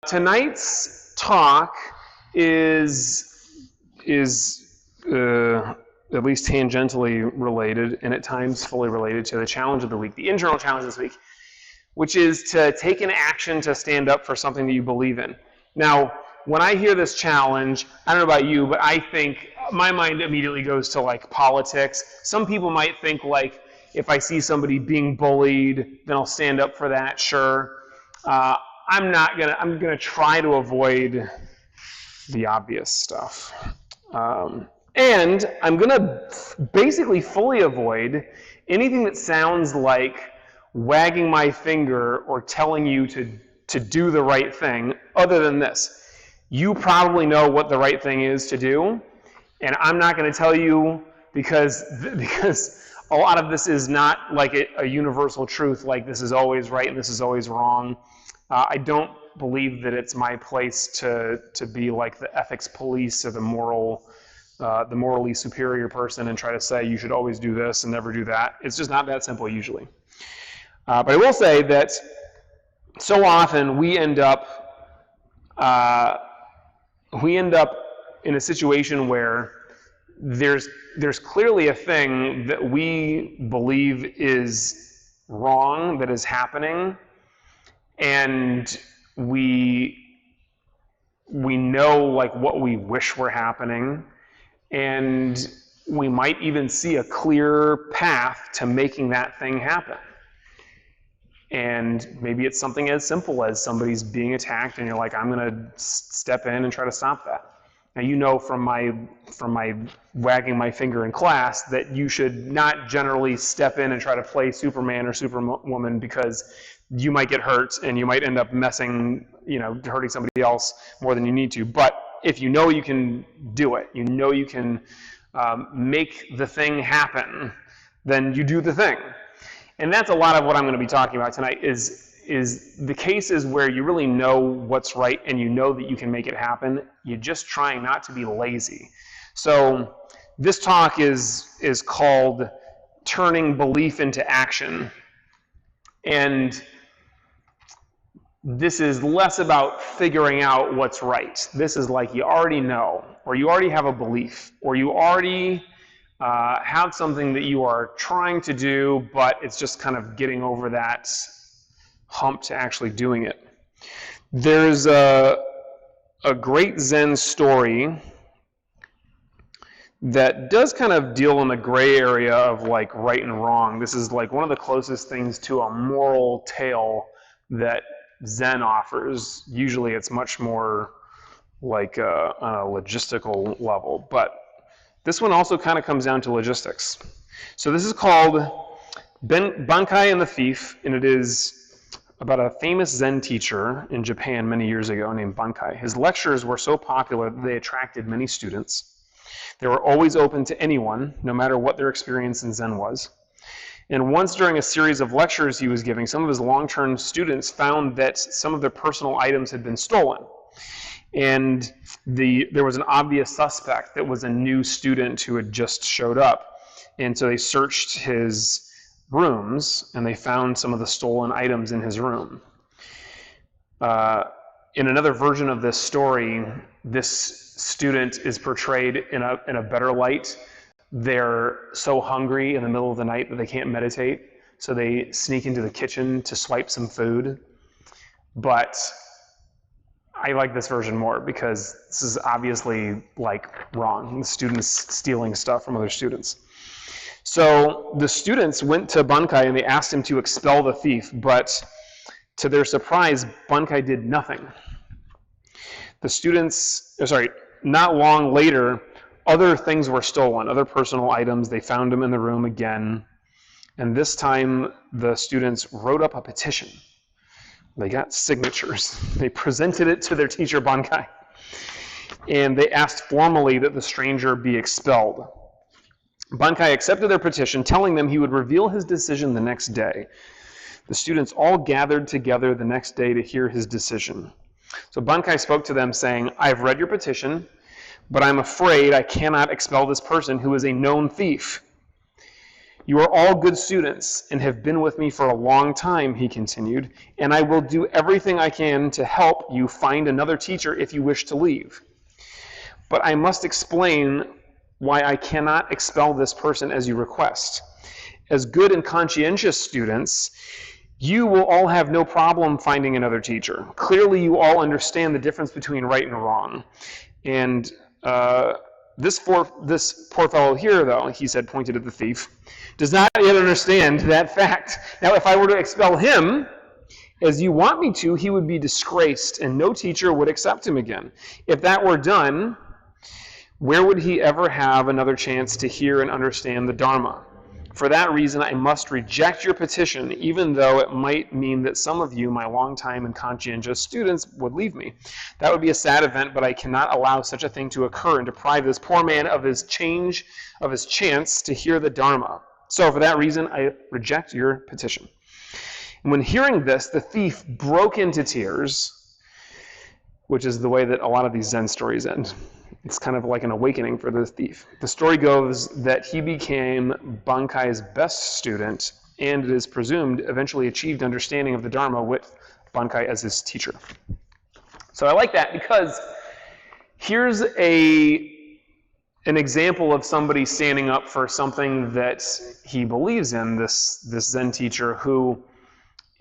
Tonight's talk is at least tangentially related, and at times fully related to the challenge of the week, the internal challenge this week, which is to take an action to stand up for something that you believe in. Now, when I hear this challenge, I don't know about you, but I think my mind immediately goes to like politics. Some people might think like, if I see somebody being bullied, then I'll stand up for that, sure. I'm gonna try to avoid the obvious stuff. And I'm gonna basically fully avoid anything that sounds like wagging my finger or telling you to do the right thing, other than this. You probably know what the right thing is to do, and I'm not gonna tell you because a lot of this is not like a universal truth, like this is always right and this is always wrong. I don't believe that it's my place to be like the ethics police or the morally superior person and try to say you should always do this and never do that. It's just not that simple usually. But I will say that so often we end up in a situation where there's clearly a thing that we believe is wrong that is happening, and we know like what we wish were happening, and we might even see a clear path to making that thing happen. And maybe it's something as simple as somebody's being attacked and you're like, I'm gonna step in and try to stop that. Now you know from my wagging my finger in class that you should not generally step in and try to play Superman or Superwoman, because you might get hurt and you might end up hurting somebody else more than you need to. But if you know you can do it, you know you can make the thing happen, then you do the thing. And that's a lot of what I'm going to be talking about tonight is the cases where you really know what's right and you know that you can make it happen. You're just trying not to be lazy. So this talk is called Turning Belief into Action. And this is less about figuring out what's right. This is like you already know, or you already have a belief, or you already have something that you are trying to do, but it's just kind of getting over that hump to actually doing it. There's a great Zen story that does kind of deal in the gray area of like right and wrong. This is like one of the closest things to a moral tale that Zen offers. Usually it's much more like on a logistical level, but this one also kind of comes down to logistics. So this is called Bankai and the Thief, and it is about a famous Zen teacher in Japan many years ago named Bankai. His lectures were so popular that they attracted many students. They were always open to anyone, no matter what their experience in Zen was. And once during a series of lectures he was giving, some of his long-term students found that some of their personal items had been stolen. And there was an obvious suspect that was a new student who had just showed up. And so they searched his rooms and they found some of the stolen items in his room. In another version of this story, this student is portrayed in a better light. They're so hungry in the middle of the night that they can't meditate, so they sneak into the kitchen to swipe some food. But I like this version more because this is obviously like wrong. The students stealing stuff from other students. So the students went to Bankai and they asked him to expel the thief, but to their surprise, Bankai did nothing. Not long later, other things were stolen, other personal items. They found them in the room again. And this time, the students wrote up a petition. They got signatures. They presented it to their teacher, Bankai. And they asked formally that the stranger be expelled. Bankai accepted their petition, telling them he would reveal his decision the next day. The students all gathered together the next day to hear his decision. So Bankai spoke to them saying, "I've read your petition, but I'm afraid I cannot expel this person who is a known thief. You are all good students and have been with me for a long time, he continued, and I will do everything I can to help you find another teacher if you wish to leave. But I must explain why I cannot expel this person as you request. As good and conscientious students, you will all have no problem finding another teacher. Clearly, you all understand the difference between right and wrong. And this poor fellow here, though, he said, pointed at the thief, does not yet understand that fact. Now, if I were to expel him, as you want me to, he would be disgraced, and no teacher would accept him again. If that were done, where would he ever have another chance to hear and understand the Dharma? For that reason, I must reject your petition, even though it might mean that some of you, my longtime and conscientious students, would leave me. That would be a sad event, but I cannot allow such a thing to occur and deprive this poor man of his chance to hear the Dharma. So for that reason, I reject your petition. And when hearing this, the thief broke into tears, which is the way that a lot of these Zen stories end. It's kind of like an awakening for the thief. The story goes that he became Bankai's best student, and it is presumed eventually achieved understanding of the Dharma with Bankai as his teacher. So I like that because here's an example of somebody standing up for something that he believes in, this Zen teacher who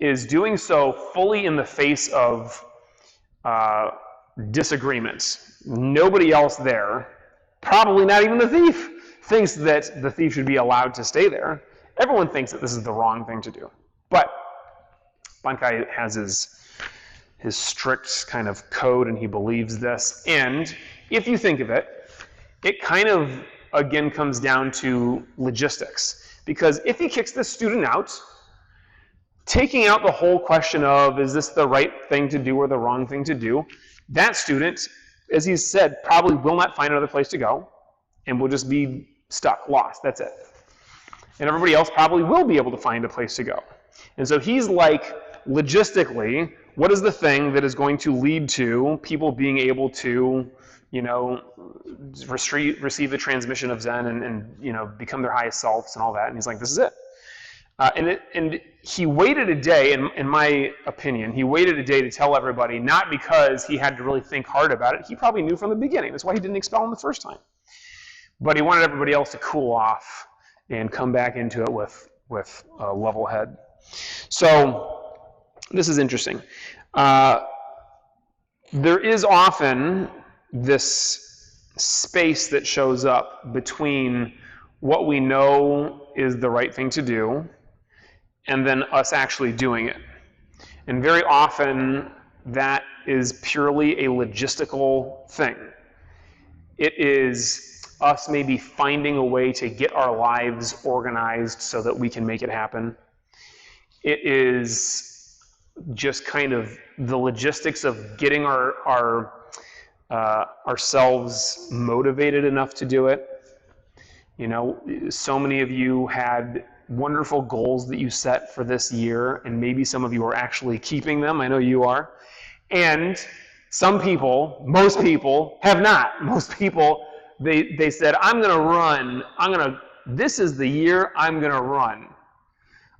is doing so fully in the face of disagreements. Nobody else there, probably not even the thief, thinks that the thief should be allowed to stay there. Everyone thinks that this is the wrong thing to do. But Bankai has his strict kind of code, and he believes this. And if you think of it, it kind of, again, comes down to logistics. Because if he kicks this student out, taking out the whole question of, is this the right thing to do or the wrong thing to do, that student, as he said, probably will not find another place to go and will just be stuck, lost, that's it. And everybody else probably will be able to find a place to go. And so he's like, logistically, what is the thing that is going to lead to people being able to, receive the transmission of Zen and become their highest selves and all that? And he's like, this is it. And he waited a day, in my opinion, he waited a day to tell everybody, not because he had to really think hard about it. He probably knew from the beginning. That's why he didn't expel him the first time. But he wanted everybody else to cool off and come back into it with a level head. So this is interesting. There is often this space that shows up between what we know is the right thing to do and then us actually doing it. And very often that is purely a logistical thing. It is us maybe finding a way to get our lives organized so that we can make it happen. It is just kind of the logistics of getting ourselves motivated enough to do it. So many of you had wonderful goals that you set for this year, and maybe some of you are actually keeping them. I know you are. And some people, most people, have not. Most people, they said, I'm going to run. This is the year I'm going to run.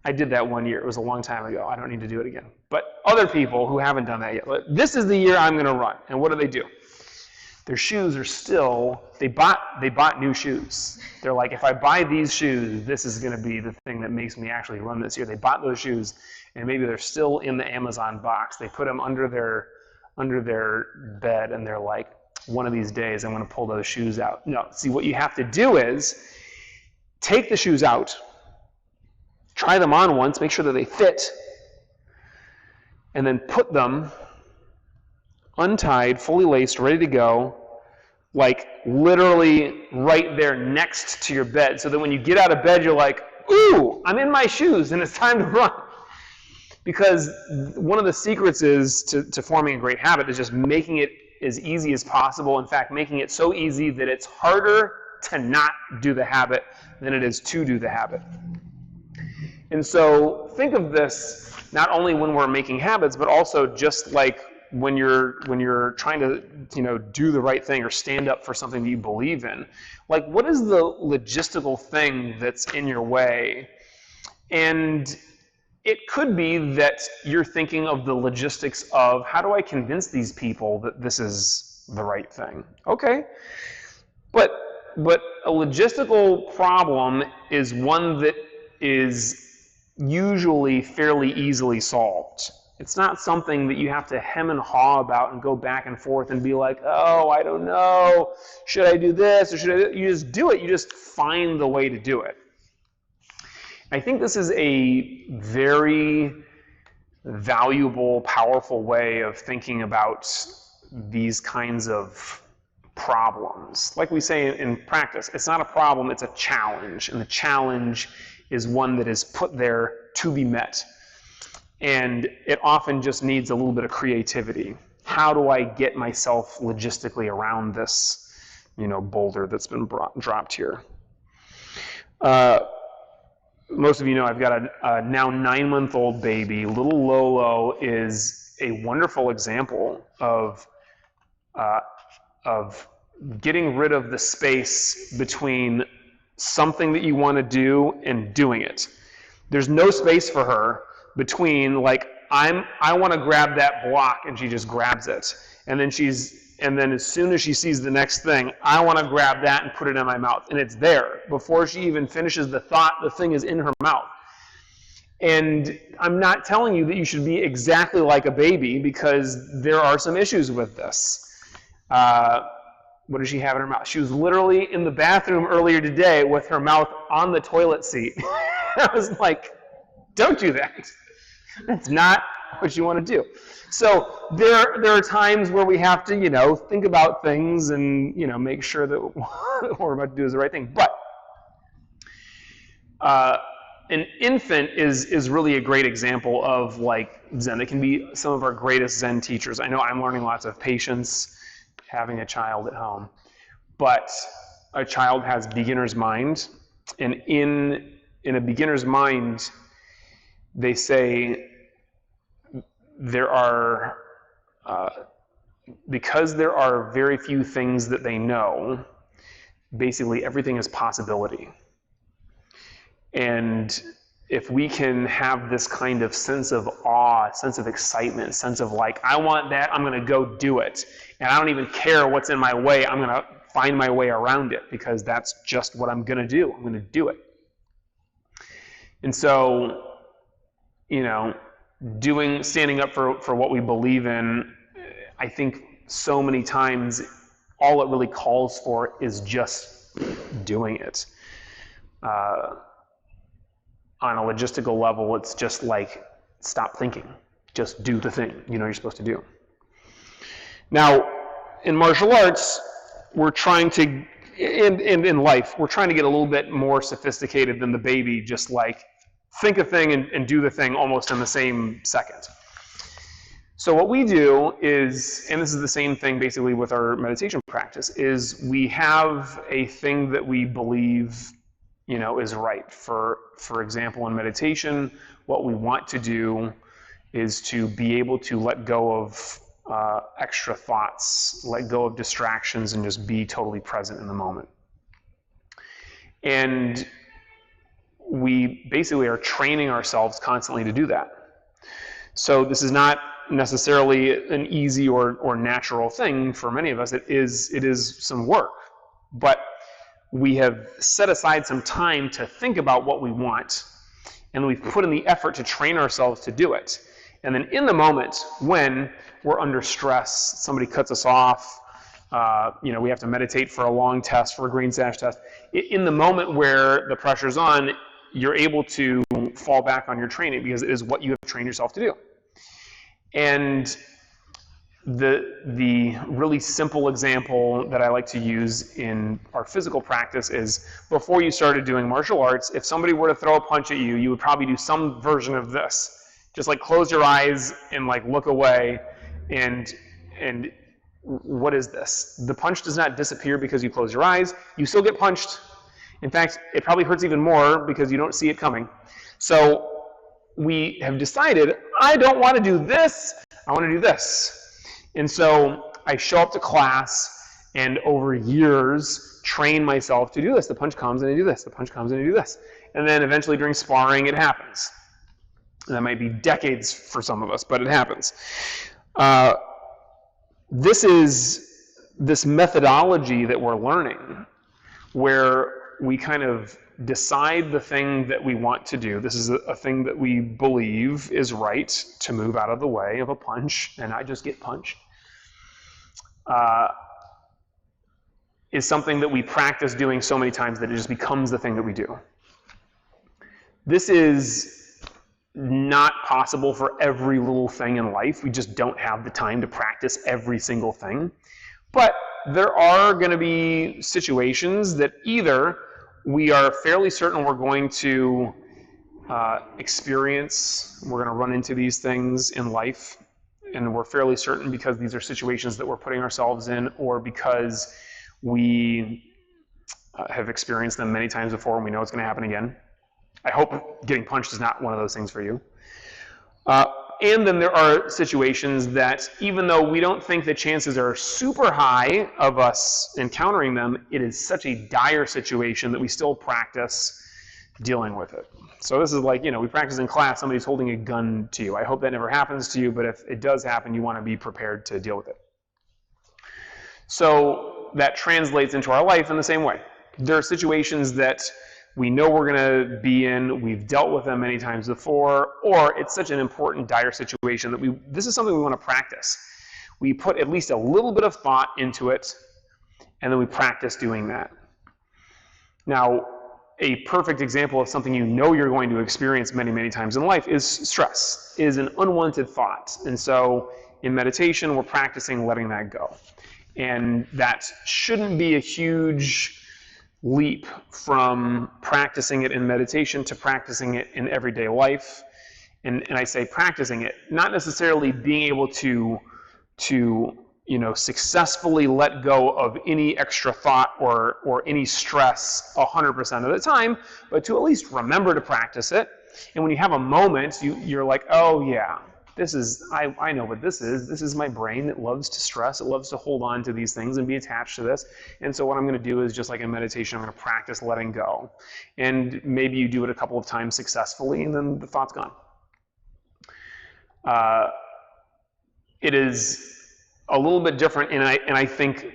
I did that one year. It was a long time ago. I don't need to do it again. But other people who haven't done that yet, this is the year I'm going to run. And what do? Their shoes are still, they bought new shoes. They're like, if I buy these shoes, this is going to be the thing that makes me actually run this year. They bought those shoes, and maybe they're still in the Amazon box. They put them under their bed, and they're like, one of these days I'm going to pull those shoes out. No, see, what you have to do is take the shoes out, try them on once, make sure that they fit, and then put them untied, fully laced, ready to go, like literally right there next to your bed, so that when you get out of bed, you're like, ooh, I'm in my shoes, and it's time to run. Because one of the secrets is to forming a great habit is just making it as easy as possible. In fact, making it so easy that it's harder to not do the habit than it is to do the habit. And so think of this not only when we're making habits, but also just like when you're trying to, do the right thing or stand up for something that you believe in, like, what is the logistical thing that's in your way? And it could be that you're thinking of the logistics of, how do I convince these people that this is the right thing? Okay. But a logistical problem is one that is usually fairly easily solved. It's not something that you have to hem and haw about and go back and forth and be like, oh, I don't know, should I do this or should I do that? You just do it. You just find the way to do it. I think this is a very valuable, powerful way of thinking about these kinds of problems. Like we say in practice, it's not a problem, it's a challenge. And the challenge is one that is put there to be met. And it often just needs a little bit of creativity. How do I get myself logistically around this, boulder that's been dropped here? Most of you know I've got a now 9-month-old baby. Little Lolo is a wonderful example of getting rid of the space between something that you want to do and doing it. There's no space for her between, like, I want to grab that block, and she just grabs it. And then as soon as she sees the next thing, I want to grab that and put it in my mouth. And it's there. Before she even finishes the thought, the thing is in her mouth. And I'm not telling you that you should be exactly like a baby, because there are some issues with this. What does she have in her mouth? She was literally in the bathroom earlier today with her mouth on the toilet seat. I was like, don't do that. That's not what you want to do. So there are times where we have to, think about things and, make sure that what we're about to do is the right thing. But an infant is really a great example of, like, Zen. They can be some of our greatest Zen teachers. I know I'm learning lots of patience having a child at home. But a child has beginner's mind. And in a beginner's mind, they say there are, because there are very few things that they know, basically everything is possibility. And if we can have this kind of sense of awe, sense of excitement, sense of, like, I want that, I'm going to go do it. And I don't even care what's in my way, I'm going to find my way around it, because that's just what I'm going to do. I'm going to do it. And so, standing up for what we believe in, I think so many times all it really calls for is just doing it. On a logistical level, it's just like, stop thinking. Just do the thing you're supposed to do. Now, in martial arts, we're trying to, in life, we're trying to get a little bit more sophisticated than the baby, just like think a thing and do the thing almost in the same second. So what we do is, and this is the same thing basically with our meditation practice, is we have a thing that we believe is right. For example, in meditation, what we want to do is to be able to let go of extra thoughts, let go of distractions, and just be totally present in the moment. And we basically are training ourselves constantly to do that. So this is not necessarily an easy or natural thing for many of us. It is some work. But we have set aside some time to think about what we want, and we've put in the effort to train ourselves to do it. And then in the moment when we're under stress, somebody cuts us off, we have to meditate for a long test, for a green sash test. In the moment where the pressure's on, you're able to fall back on your training because it is what you have trained yourself to do. And the really simple example that I like to use in our physical practice is, before you started doing martial arts, if somebody were to throw a punch at you, you would probably do some version of this. Just like close your eyes and like look away, and what is this? The punch does not disappear because you close your eyes. You still get punched. In fact, it probably hurts even more because you don't see it coming. So we have decided, I don't want to do this, I want to do this. And so I show up to class and over years train myself to do this. The punch comes and I do this. The punch comes and I do this. And then eventually during sparring it happens. And that might be decades for some of us, but it happens. This methodology that we're learning where we kind of decide the thing that we want to do. This is a thing that we believe is right to move out of the way of a punch and not just get punched. Is something that we practice doing so many times that it just becomes the thing that we do. This is not possible for every little thing in life. We just don't have the time to practice every single thing. But there are going to be situations that either we are fairly certain we're going to experience, we're going to run into these things in life, and we're fairly certain because these are situations that we're putting ourselves in, or because we have experienced them many times before and we know it's going to happen again. I hope getting punched is not one of those things for you. And then there are situations that, even though we don't think the chances are super high of us encountering them, it is such a dire situation that we still practice dealing with it. So this is like, we practice in class, somebody's holding a gun to you. I hope that never happens to you, but if it does happen, you want to be prepared to deal with it. So that translates into our life in the same way. There are situations that we know we're going to be in, we've dealt with them many times before, or it's such an important, dire situation that this is something we want to practice. We put at least a little bit of thought into it, and then we practice doing that. Now, a perfect example of something you know you're going to experience many, many times in life is stress, is an unwanted thought. And so in meditation, we're practicing letting that go. And that shouldn't be a huge leap from practicing it in meditation to practicing it in everyday life. And I say practicing it, not necessarily being able to successfully let go of any extra thought or any stress 100% of the time, but to at least remember to practice it. And when you have a moment, you're like, oh yeah, I know what this is. This is my brain that loves to stress. It loves to hold on to these things and be attached to this. And so what I'm going to do is, just like in meditation, I'm going to practice letting go. And maybe you do it a couple of times successfully, and then the thought's gone. It is a little bit different, and I think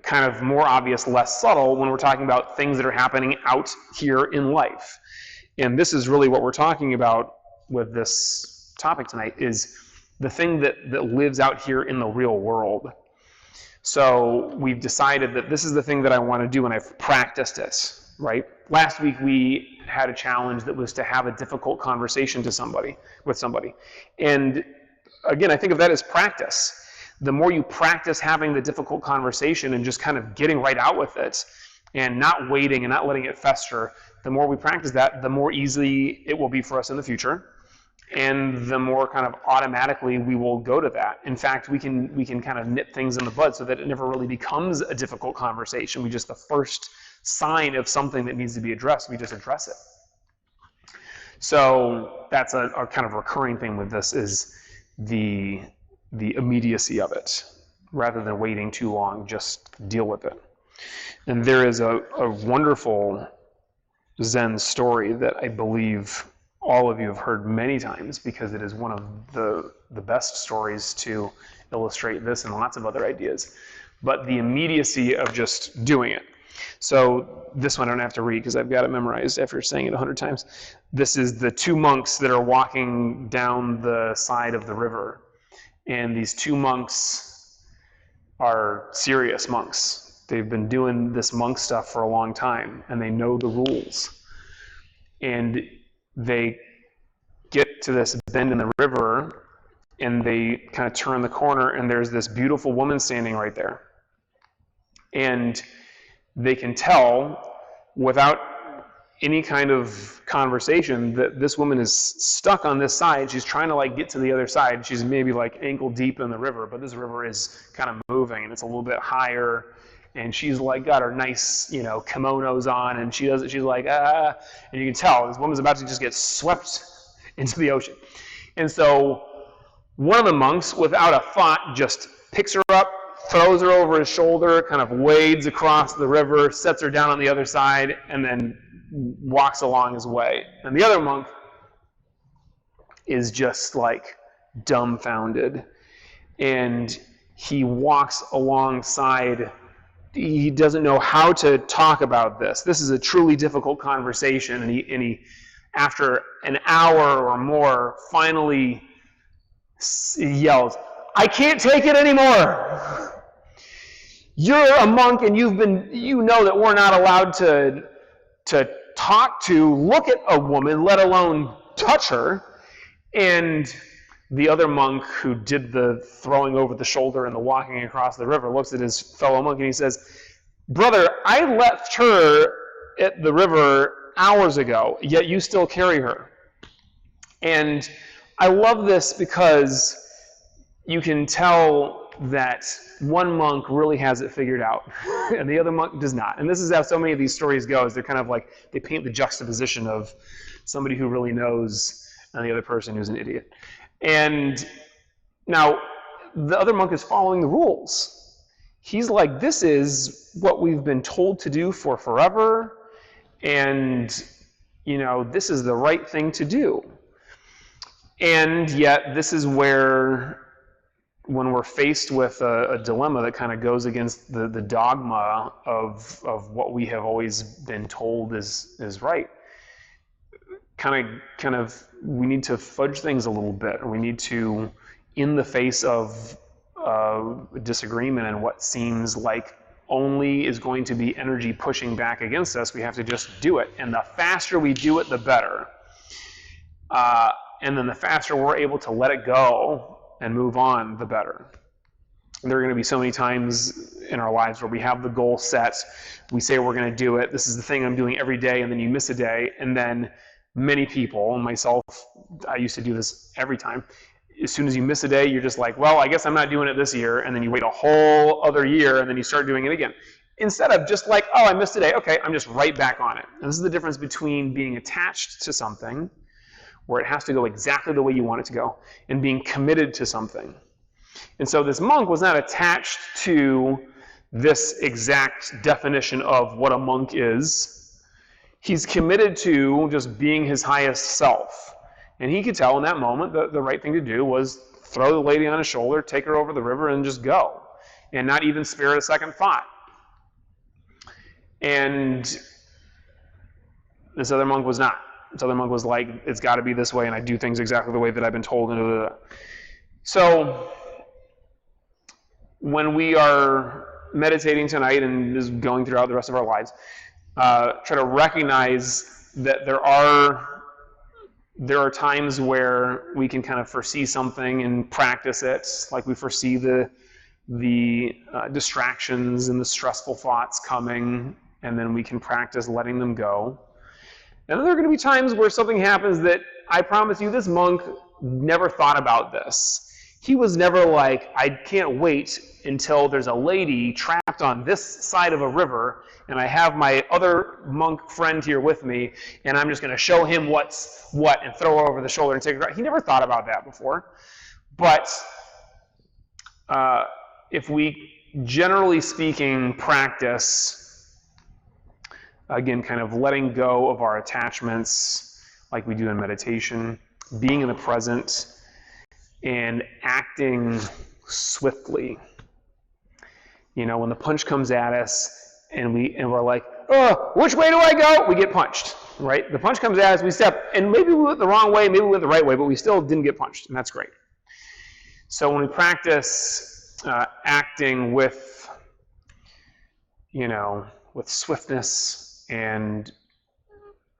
kind of more obvious, less subtle, when we're talking about things that are happening out here in life. And this is really what we're talking about with this topic tonight, is the thing that lives out here in the real world. So we've decided that this is the thing that I want to do, and I've practiced it, right? Last week we had a challenge that was to have a difficult conversation with somebody. And again, I think of that as practice. The more you practice having the difficult conversation and just kind of getting right out with it and not waiting and not letting it fester, the more we practice that, the more easy it will be for us in the future. And the more kind of automatically we will go to that. In fact, we can kind of nip things in the bud so that it never really becomes a difficult conversation. The first sign of something that needs to be addressed, we just address it. So that's a kind of recurring thing with this, is the immediacy of it. Rather than waiting too long, just deal with it. And there is a wonderful Zen story that I believe all of you have heard many times, because it is one of the best stories to illustrate this and lots of other ideas. But the immediacy of just doing it. So this one I don't have to read because I've got it memorized after saying it 100 times. This is the two monks that are walking down the side of the river. And these two monks are serious monks. They've been doing this monk stuff for a long time, and they know the rules. And they get to this bend in the river, and they kind of turn the corner, and there's this beautiful woman standing right there. And they can tell without any kind of conversation that this woman is stuck on this side. She's trying to get to the other side. She's maybe ankle deep in the river, but this river is kind of moving, and it's a little bit higher. And she's got her nice, kimonos on, and she does it. She's and you can tell this woman's about to just get swept into the ocean. And so one of the monks, without a thought, just picks her up, throws her over his shoulder, kind of wades across the river, sets her down on the other side, and then walks along his way. And the other monk is just like dumbfounded. And he walks alongside. He doesn't know how to talk about this. This is a truly difficult conversation. And he after an hour or more, finally yells, "I can't take it anymore. You're a monk and you know that we're not allowed to look at a woman, let alone touch her." And the other monk who did the throwing over the shoulder and the walking across the river looks at his fellow monk and he says, "Brother, I left her at the river hours ago, yet you still carry her." And I love this because you can tell that one monk really has it figured out and the other monk does not. And this is how so many of these stories go, is they're kind of like, they paint the juxtaposition of somebody who really knows and the other person who's an idiot. And now the other monk is following the rules. He's like, this is what we've been told to do for forever, and this is the right thing to do. And yet this is where, when we're faced with a dilemma that kind of goes against the dogma of what we have always been told is right, kind of we need to fudge things a little bit. We need to, in the face of disagreement and what seems like only is going to be energy pushing back against us, we have to just do it. And the faster we do it, the better. And then the faster we're able to let it go and move on, the better. There are going to be so many times in our lives where we have the goal set, we say we're going to do it, this is the thing I'm doing every day, and then you miss a day, and then many people, and myself, I used to do this every time. As soon as you miss a day, you're just like, well, I guess I'm not doing it this year, and then you wait a whole other year, and then you start doing it again. Instead of just like, oh, I missed a day, okay, I'm just right back on it. And this is the difference between being attached to something, where it has to go exactly the way you want it to go, and being committed to something. And so this monk was not attached to this exact definition of what a monk is. He's committed to just being his highest self. And he could tell in that moment that the right thing to do was throw the lady on his shoulder, take her over the river, and just go. And not even spare it a second thought. And this other monk was not. This other monk was like, it's got to be this way, and I do things exactly the way that I've been told. So when we are meditating tonight and just going throughout the rest of our lives, try to recognize that there are times where we can kind of foresee something and practice it, like we foresee the distractions and the stressful thoughts coming, and then we can practice letting them go. And then there are going to be times where something happens that, I promise you, this monk never thought about this. He was never like, I can't wait until there's a lady trapped on this side of a river, and I have my other monk friend here with me, and I'm just going to show him what's what and throw her over the shoulder and take her out. He never thought about that before. But if we, generally speaking, practice, again, kind of letting go of our attachments like we do in meditation, being in the present, and acting swiftly. When the punch comes at us and we're like, oh, which way do I go? We get punched, right? The punch comes at us, we step, and maybe we went the wrong way, maybe we went the right way, but we still didn't get punched, and that's great. So when we practice acting with swiftness and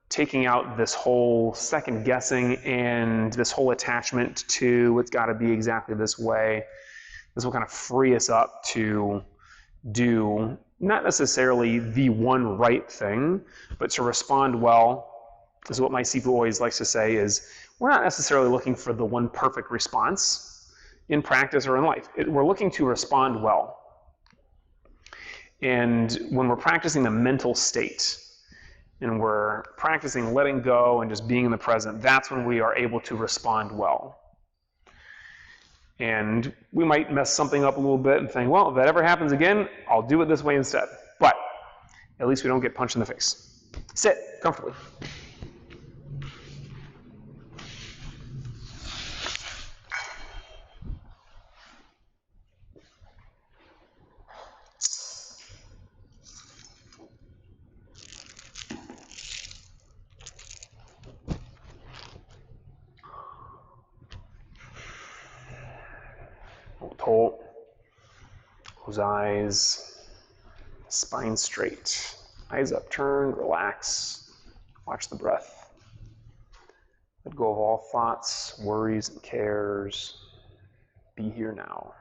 taking out this whole second guessing and this whole attachment to it's got to be exactly this way, this will kind of free us up to do not necessarily the one right thing, but to respond well. This is what my Sifu always likes to say, is we're not necessarily looking for the one perfect response in practice or in life. We're looking to respond well. And when we're practicing the mental state, and we're practicing letting go and just being in the present, that's when we are able to respond well. And we might mess something up a little bit and think, well, if that ever happens again, I'll do it this way instead. But at least we don't get punched in the face. Sit comfortably. Hold. Close eyes. Spine straight. Eyes upturned. Relax. Watch the breath. Let go of all thoughts, worries, and cares. Be here now.